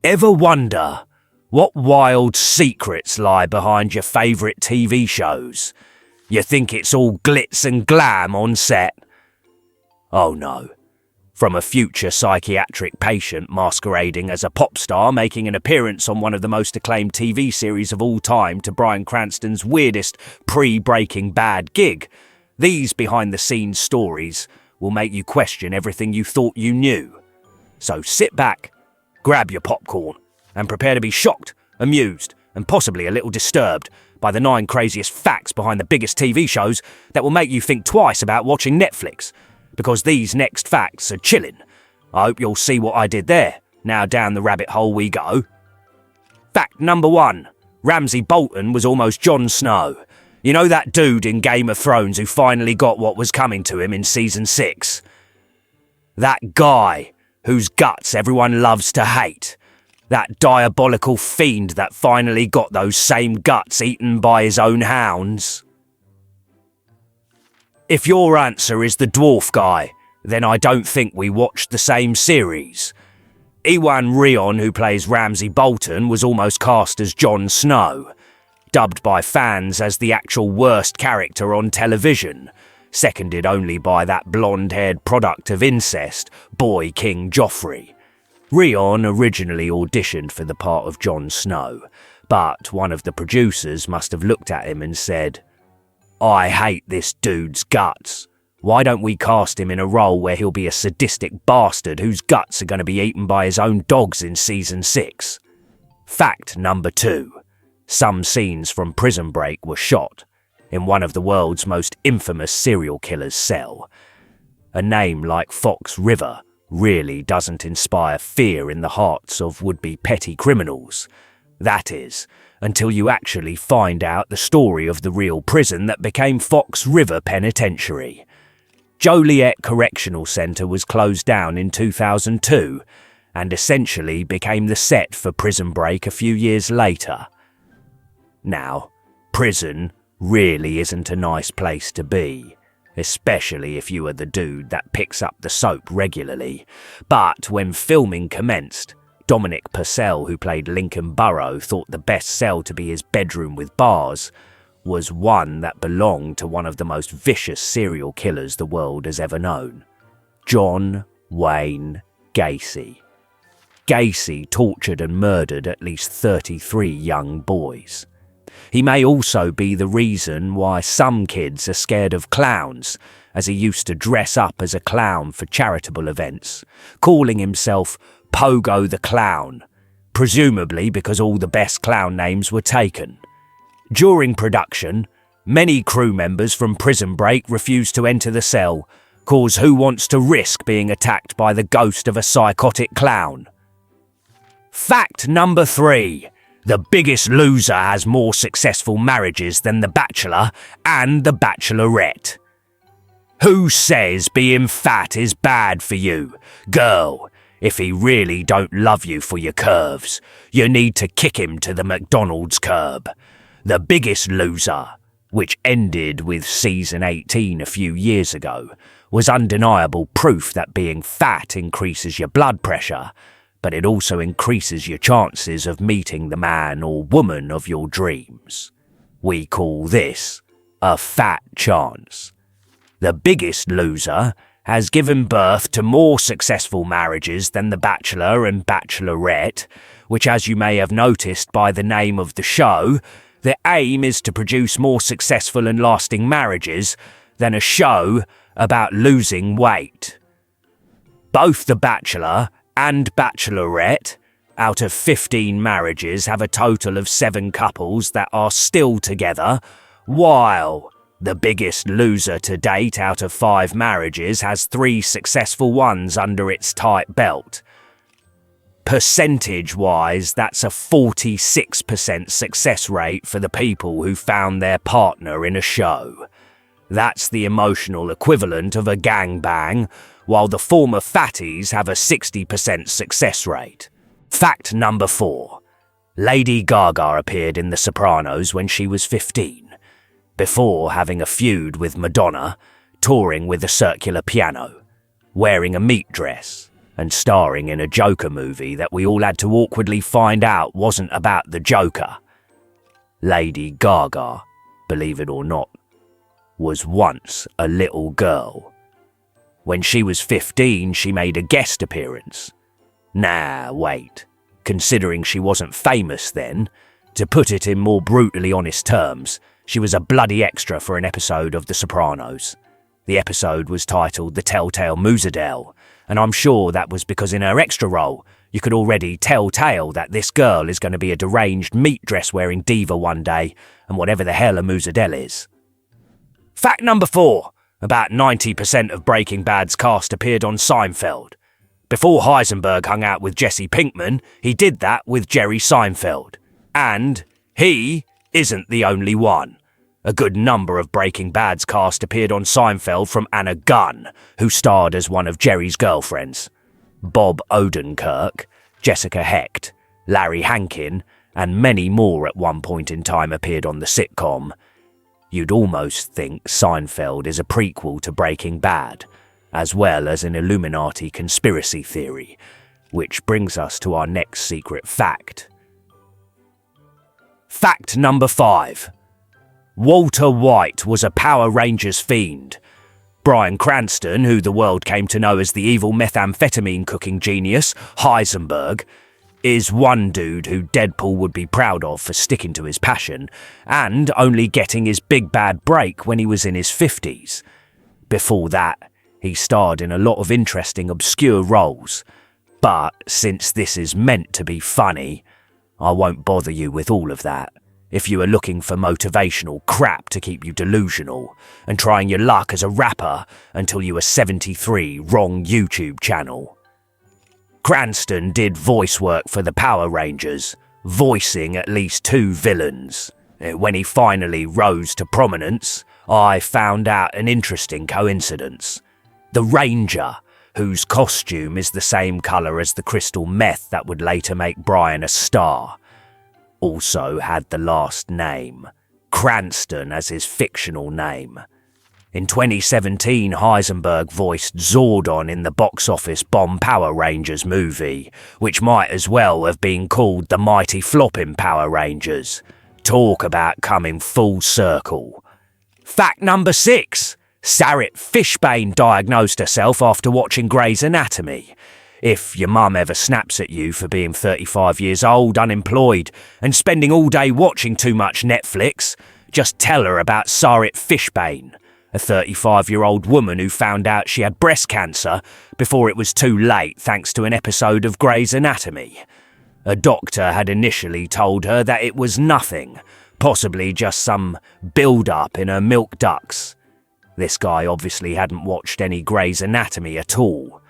Ever wonder what wild secrets lie behind your favourite TV shows? You think it's all glitz and glam on set? Oh no. From a future psychiatric patient masquerading as a pop star making an appearance on one of the most acclaimed TV series of all time to Bryan Cranston's weirdest pre-Breaking Bad gig, these behind-the-scenes stories will make you question everything you thought you knew. So sit back, grab your popcorn, and prepare to be shocked, amused, and possibly a little disturbed by the 9 craziest facts behind the biggest TV shows that will make you think twice about watching Netflix. Because these next facts are chilling. I hope you'll see what I did there. Now down the rabbit hole we go. Fact number 1. Ramsay Bolton was almost Jon Snow. You know that dude in Game of Thrones who finally got what was coming to him in season 6? That guy whose guts everyone loves to hate. That diabolical fiend that finally got those same guts eaten by his own hounds. If your answer is the dwarf guy, then I don't think we watched the same series. Iwan Rheon, who plays Ramsay Bolton, was almost cast as Jon Snow, dubbed by fans as the actual worst character on television, seconded only by that blonde-haired product of incest, Boy King Joffrey. Rheon originally auditioned for the part of Jon Snow, but one of the producers must have looked at him and said, "I hate this dude's guts. Why don't we cast him in a role where he'll be a sadistic bastard whose guts are going to be eaten by his own dogs in season 6? Fact number 2. Some scenes from Prison Break were shot in one of the world's most infamous serial killers' cell. A name like Fox River really doesn't inspire fear in the hearts of would-be petty criminals. That is, until you actually find out the story of the real prison that became Fox River Penitentiary. Joliet Correctional Centre was closed down in 2002 and essentially became the set for Prison Break a few years later. Now, prison really isn't a nice place to be, especially if you are the dude that picks up the soap regularly. But when filming commenced, Dominic Purcell, who played Lincoln Burrow, thought the best cell to be his bedroom with bars was one that belonged to one of the most vicious serial killers the world has ever known, John Wayne Gacy. Gacy tortured and murdered at least 33 young boys. He may also be the reason why some kids are scared of clowns, as he used to dress up as a clown for charitable events, calling himself Pogo the Clown, presumably because all the best clown names were taken. During production, many crew members from Prison Break refused to enter the cell, cause who wants to risk being attacked by the ghost of a psychotic clown? Fact number 3. The Biggest Loser has more successful marriages than The Bachelor and The Bachelorette. Who says being fat is bad for you? Girl, if he really don't love you for your curves, you need to kick him to the McDonald's curb. The Biggest Loser, which ended with season 18 a few years ago, was undeniable proof that being fat increases your blood pressure, but it also increases your chances of meeting the man or woman of your dreams. We call this a fat chance. The Biggest Loser has given birth to more successful marriages than The Bachelor and Bachelorette, which, as you may have noticed by the name of the show, the aim is to produce more successful and lasting marriages than a show about losing weight. Both The Bachelor and Bachelorette, out of 15 marriages, have a total of 7 couples that are still together, while The Biggest Loser to date out of 5 marriages has 3 successful ones under its tight belt. Percentage-wise, that's a 46% success rate for the people who found their partner in a show. That's the emotional equivalent of a gangbang, while the former fatties have a 60% success rate. Fact number 4. Lady Gaga appeared in The Sopranos when she was 15, before having a feud with Madonna, touring with a circular piano, wearing a meat dress, and starring in a Joker movie that we all had to awkwardly find out wasn't about the Joker. Lady Gaga, believe it or not, was once a little girl. When she was 15, she made a guest appearance. Nah, wait. Considering she wasn't famous then, to put it in more brutally honest terms, she was a bloody extra for an episode of The Sopranos. The episode was titled The Telltale Musadel, and I'm sure that was because in her extra role, you could already tell that this girl is going to be a deranged meat dress-wearing diva one day, and whatever the hell a Musadel is. Fact number 4. About 90% of Breaking Bad's cast appeared on Seinfeld. Before Heisenberg hung out with Jesse Pinkman, he did that with Jerry Seinfeld. And he isn't the only one. A good number of Breaking Bad's cast appeared on Seinfeld, from Anna Gunn, who starred as one of Jerry's girlfriends. Bob Odenkirk, Jessica Hecht, Larry Hankin, and many more at one point in time appeared on the sitcom. You'd almost think Seinfeld is a prequel to Breaking Bad, as well as an Illuminati conspiracy theory, which brings us to our next secret fact. Fact number 5. Walter White was a Power Rangers fiend. Bryan Cranston, who the world came to know as the evil methamphetamine cooking genius, Heisenberg, is one dude who Deadpool would be proud of for sticking to his passion, and only getting his big bad break when he was in his 50s. Before that, he starred in a lot of interesting obscure roles, but since this is meant to be funny, I won't bother you with all of that. If you are looking for motivational crap to keep you delusional and trying your luck as a rapper until you are 73, wrong YouTube channel. Cranston did voice work for the Power Rangers, voicing at least 2 villains. When he finally rose to prominence, I found out an interesting coincidence. The Ranger, whose costume is the same colour as the crystal meth that would later make Brian a star, also had the last name, Cranston, as his fictional name. In 2017, Heisenberg voiced Zordon in the box office bomb Power Rangers movie, which might as well have been called the Mighty Flopping Power Rangers. Talk about coming full circle. Fact number 6. Sarit Fishbane diagnosed herself after watching Grey's Anatomy. If your mum ever snaps at you for being 35 years old, unemployed, and spending all day watching too much Netflix, just tell her about Sarit Fishbane, a 35-year-old woman who found out she had breast cancer before it was too late thanks to an episode of Grey's Anatomy. A doctor had initially told her that it was nothing, possibly just some build-up in her milk ducts. This guy obviously hadn't watched any Grey's Anatomy at all.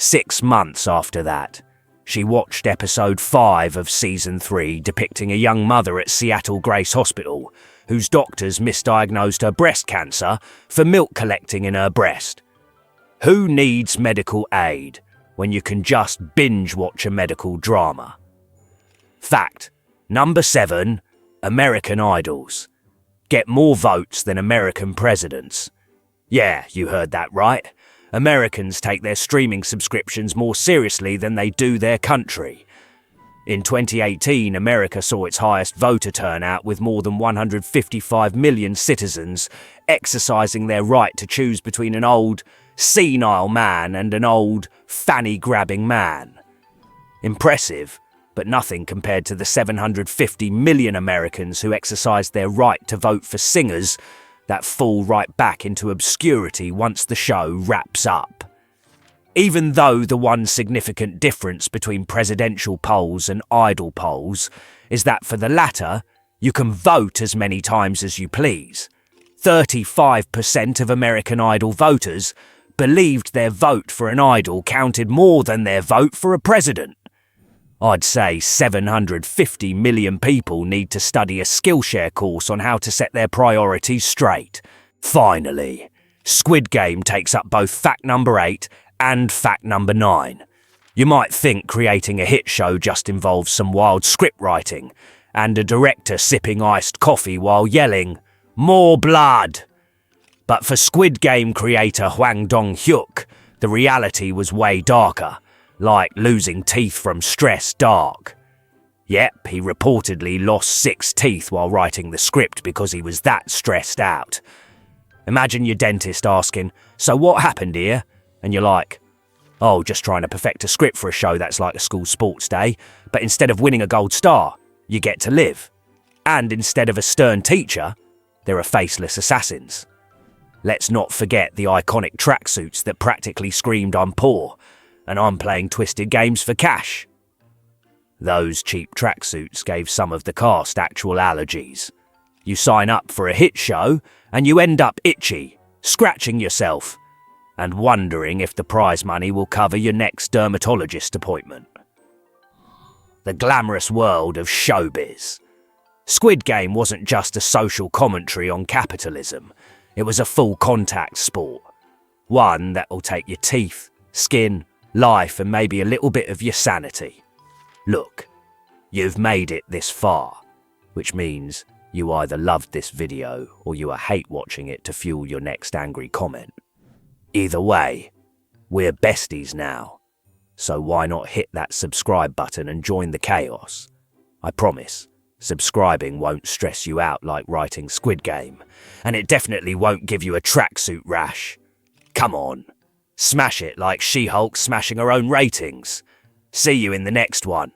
6 months after that, she watched episode 5 of season 3 depicting a young mother at Seattle Grace Hospital whose doctors misdiagnosed her breast cancer for milk collecting in her breast. Who needs medical aid when you can just binge watch a medical drama? Fact number 7. American Idols get more votes than American presidents. Yeah, you heard that right. Americans take their streaming subscriptions more seriously than they do their country. In 2018, America saw its highest voter turnout, with more than 155 million citizens exercising their right to choose between an old, senile man and an old, fanny-grabbing man. Impressive, but nothing compared to the 750 million Americans who exercised their right to vote for singers that fall right back into obscurity once the show wraps up. Even though the one significant difference between presidential polls and idol polls is that for the latter, you can vote as many times as you please. 35% of American Idol voters believed their vote for an idol counted more than their vote for a president. I'd say 750 million people need to study a Skillshare course on how to set their priorities straight. Finally, Squid Game takes up both fact number 8 and fact number 9. You might think creating a hit show just involves some wild script writing and a director sipping iced coffee while yelling, "More blood!" But for Squid Game creator Hwang Dong-hyuk, The reality was way darker, like losing teeth from stress dark. Yep, he reportedly lost 6 teeth while writing the script because he was that stressed out. Imagine your dentist asking, "So what happened here?" And you're like, "Oh, just trying to perfect a script for a show that's like a school sports day, but instead of winning a gold star, you get to live. And instead of a stern teacher, there are faceless assassins." Let's not forget the iconic tracksuits that practically screamed "I'm poor," and "I'm playing twisted games for cash." Those cheap tracksuits gave some of the cast actual allergies. You sign up for a hit show, and you end up itchy, scratching yourself, and wondering if the prize money will cover your next dermatologist appointment. The glamorous world of showbiz. Squid Game wasn't just a social commentary on capitalism. It was a full-contact sport. One that will take your teeth, skin, life, and maybe a little bit of your sanity. Look, you've made it this far, which means you either loved this video or you hate watching it to fuel your next angry comment. Either way, we're besties now, so why not hit that subscribe button and join the chaos? I promise, subscribing won't stress you out like writing Squid Game, and it definitely won't give you a tracksuit rash. Come on, smash it like She-Hulk smashing her own ratings. See you in the next one.